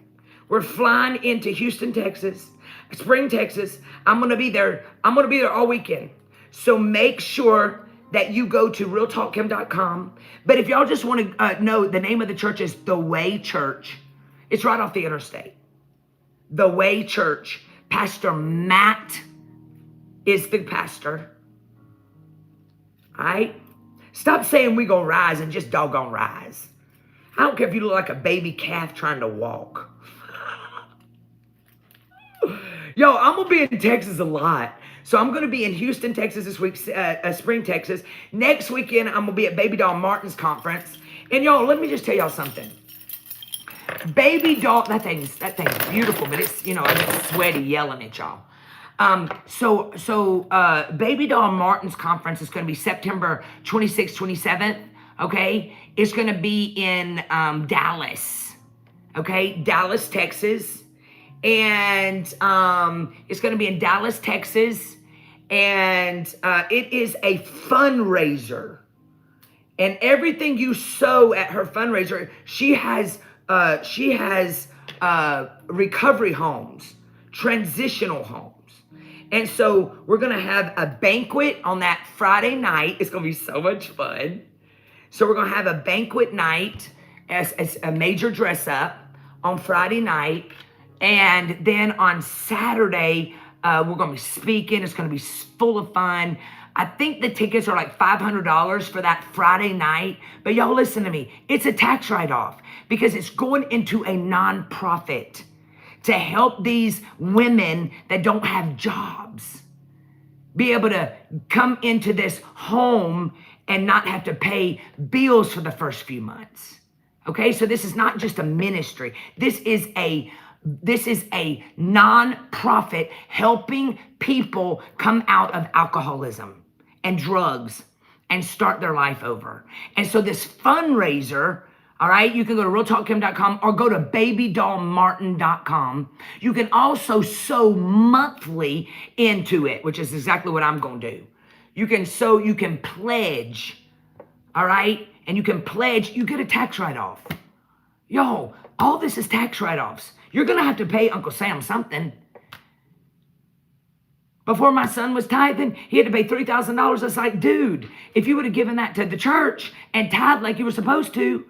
We're flying into Houston, Texas, Spring, Texas. I'm going to be there. I'm going to be there all weekend. So make sure that you go to realtalkkim.com. But if y'all just want to know, the name of the church is The Way Church. It's right off the interstate. The Way Church. Pastor Matt is the pastor. All right? Stop saying we gonna rise and just doggone rise. I don't care if you look like a baby calf trying to walk. Yo, I'm gonna be in Texas a lot. So I'm gonna be in Houston, Texas this week, Spring, Texas. Next weekend, I'm gonna be at Baby Doll Martin's conference. And y'all, let me just tell y'all something. Baby Doll, that thing's beautiful, but it's, I get sweaty yelling at y'all. Baby Doll Martin's conference is gonna be September 26th, 27th, okay? It's gonna be in Dallas, okay? Dallas, Texas. And it's going to be in Dallas, Texas, and it is a fundraiser. And everything you sow at her fundraiser, she has recovery homes, transitional homes, and so we're going to have a banquet on that Friday night. It's going to be so much fun. So we're going to have a banquet night as a major dress up on Friday night. And then on Saturday, we're going to be speaking. It's going to be full of fun. I think the tickets are like $500 for that Friday night. But y'all listen to me. It's a tax write-off because it's going into a nonprofit to help these women that don't have jobs be able to come into this home and not have to pay bills for the first few months. Okay, so this is not just a ministry. This is a non-profit helping people come out of alcoholism and drugs and start their life over. And so this fundraiser, all right, you can go to realtalkkim.com or go to babydollmartin.com. You can also sow monthly into it, which is exactly what I'm going to do. You can sow, you can pledge, all right? And you can pledge, you get a tax write-off. Yo, all this is tax write-offs. You're going to have to pay Uncle Sam something. Before my son was tithing, he had to pay $3,000. It's like, dude, if you would have given that to the church and tithed like you were supposed to,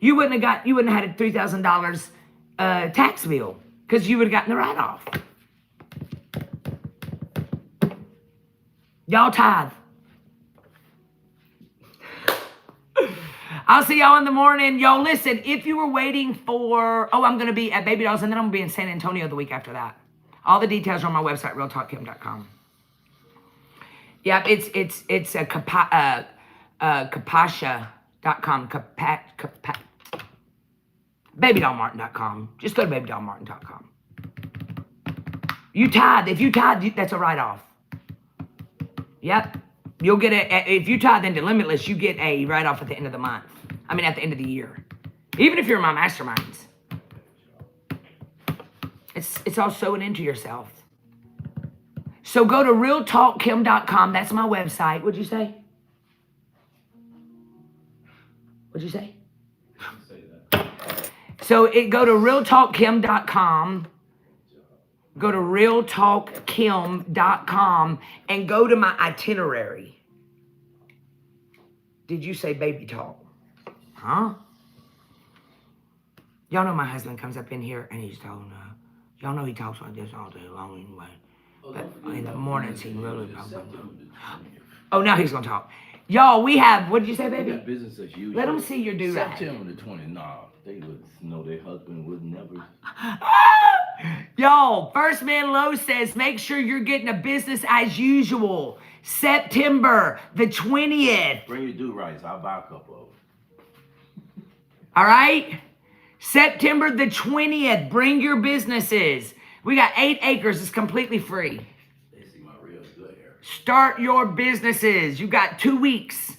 you wouldn't have had a $3,000 tax bill because you would have gotten the write-off. Y'all tithe. I'll see y'all in the morning. Y'all listen, if you were waiting for, I'm going to be at Baby Dolls and then I'm going to be in San Antonio the week after that. All the details are on my website, realtalkkim.com. Yeah, it's a kapasha.com, babydollmartin.com. Just go to babydollmartin.com. You tithe. If you tithe, that's a write-off. Yep. You'll get if you tithe into Limitless, you get a write-off at the end of the month. At the end of the year. Even if you're in my masterminds. It's all sewing into yourself. So go to realtalkkim.com. That's my website. What'd you say? What'd you say? So go to realtalkkim.com. Go to realtalkkim.com and go to my itinerary. Did you say baby talk? Huh? Y'all know my husband comes up in here and he's talking. Y'all know he talks like this all day long anyway. But in the mornings he really talks. Oh, now he's gonna talk. Y'all, we have. What did you say, baby? We got business as usual. Let them see your do-rag. September the 20th. Nah, they would know their husband would never. Yo, First Man Low says, make sure you're getting a business as usual. September the 20th. Bring your do-rags. I'll buy a couple of them. All right? September the 20th. Bring your businesses. We got 8 acres. It's completely free. They see my real good hair. Start your businesses. You got 2 weeks.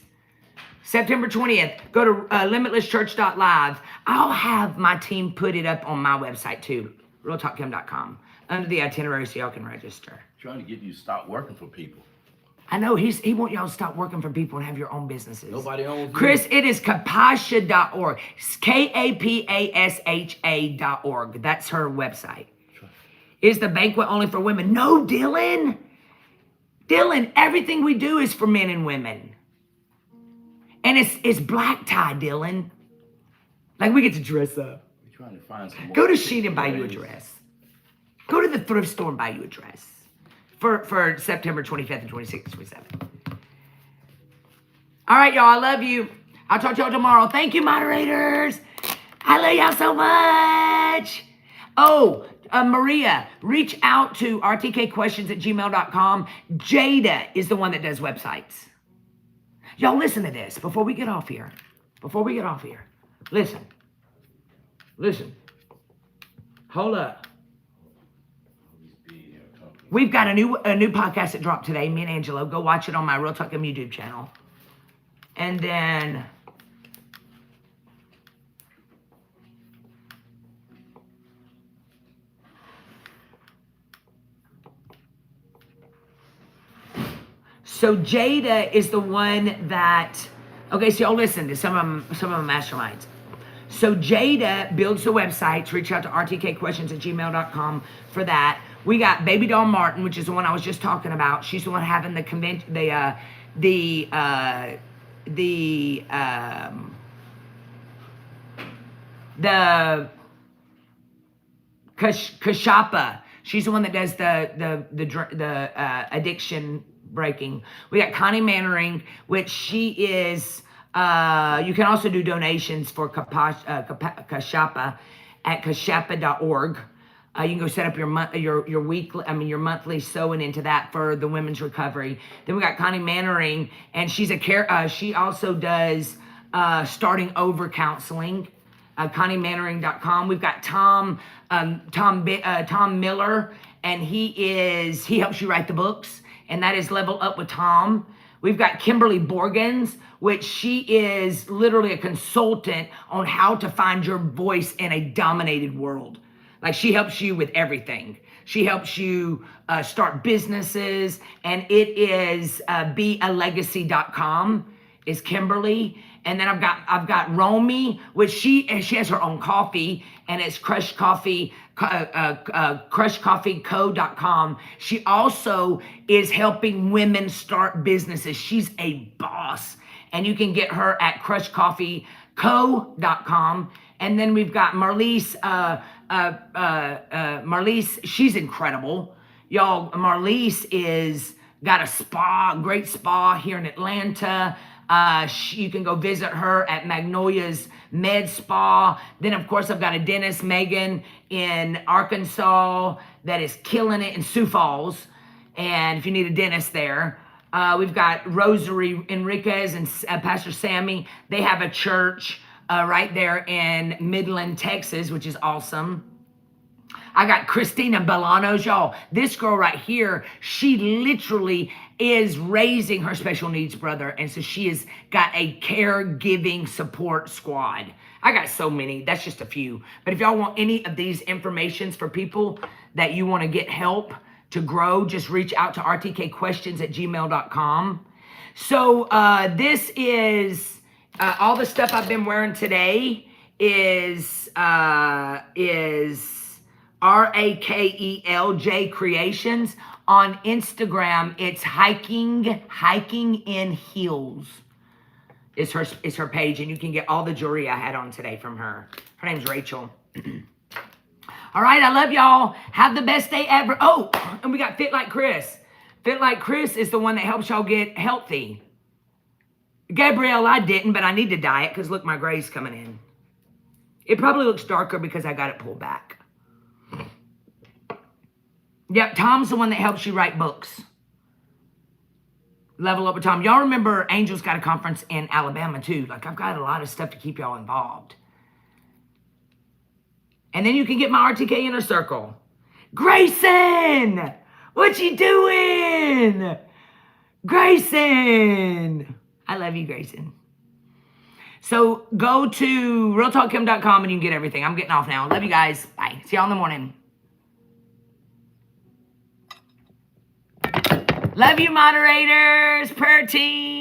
September 20th. Go to limitlesschurch.live. I'll have my team put it up on my website too. realtalkkim.com. Under the itinerary so y'all can register. Trying to get you to stop working for people. I know he want y'all to stop working for people and have your own businesses. Nobody owns Chris, it is kapasha.org. KAPASHA.org. That's her website. Is the banquet only for women? No, Dylan. Dylan, everything we do is for men and women. And it's black tie, Dylan. Like we get to dress up. We're trying to find some more. Go to Shein and buy you a dress. Go to the thrift store and buy you a dress. For September 25th and 26th and 27th. All right, y'all. I love you. I'll talk to y'all tomorrow. Thank you, moderators. I love y'all so much. Oh, Maria, reach out to rtkquestions@gmail.com. Jada is the one that does websites. Y'all listen to this before we get off here. Listen. Hold up. We've got a new podcast that dropped today, me and Angelo. Go watch it on my Real Talk YouTube channel. And then so Jada is the one that, okay, so y'all listen to some of them masterminds. So Jada builds the websites. Reach out to rtkquestions@gmail.com for that. We got Baby Doll Martin, which is the one I was just talking about. She's the one having the convention, the Kashapa. She's the one that does the addiction breaking. We got Connie Mannering, which she is. You can also do donations for Kashapa at kashapa.org. You can go set up your monthly sewing into that for the women's recovery. Then we got Connie Mannering, and she's she also does starting over counseling. ConnieMannering.com. We've got Tom Miller, and he helps you write the books, and that is Level Up with Tom. We've got Kimberly Borgens, which she is literally a consultant on how to find your voice in a dominated world. Like, she helps you with everything. She helps you start businesses, and it is bealegacy.com is Kimberly. And then I've got Romy, which she has her own coffee, and it's crushcoffeeco.com. She also is helping women start businesses. She's a boss, and you can get her at crushcoffeeco.com. And then we've got Marlise. Marlise, she's incredible, y'all. Marlise is got a great spa here in Atlanta. You can go visit her at Magnolia's Med Spa. Then, of course, I've got a dentist, Megan, in Arkansas that is killing it in Sioux Falls. And if you need a dentist there, we've got Rosary Enriquez and Pastor Sammy. They have a church right there in Midland, Texas, which is awesome. I got Christina Bolanos, y'all. This girl right here, she literally is raising her special needs brother. And so she has got a caregiving support squad. I got so many. That's just a few. But if y'all want any of these informations for people that you want to get help to grow, just reach out to rtkquestions@gmail.com. So this is all the stuff I've been wearing today is RAKELJ Creations. On Instagram, it's hiking in heels. It's her page, and you can get all the jewelry I had on today from her. Her name's Rachel. All right, I love y'all. Have the best day ever. Oh, and we got Fit Like Chris. Fit Like Chris is the one that helps y'all get healthy. Gabrielle, I didn't, but I need to diet because look, my gray's coming in. It probably looks darker because I got it pulled back. Yep, Tom's the one that helps you write books. Level Up with Tom. Y'all remember Angel's got a conference in Alabama too. Like, I've got a lot of stuff to keep y'all involved. And then you can get my RTK Inner Circle. Grayson! What you doing? Grayson! I love you, Grayson. So go to realtalkim.com and you can get everything. I'm getting off now. Love you guys. Bye. See y'all in the morning. Love you, moderators, prayer team.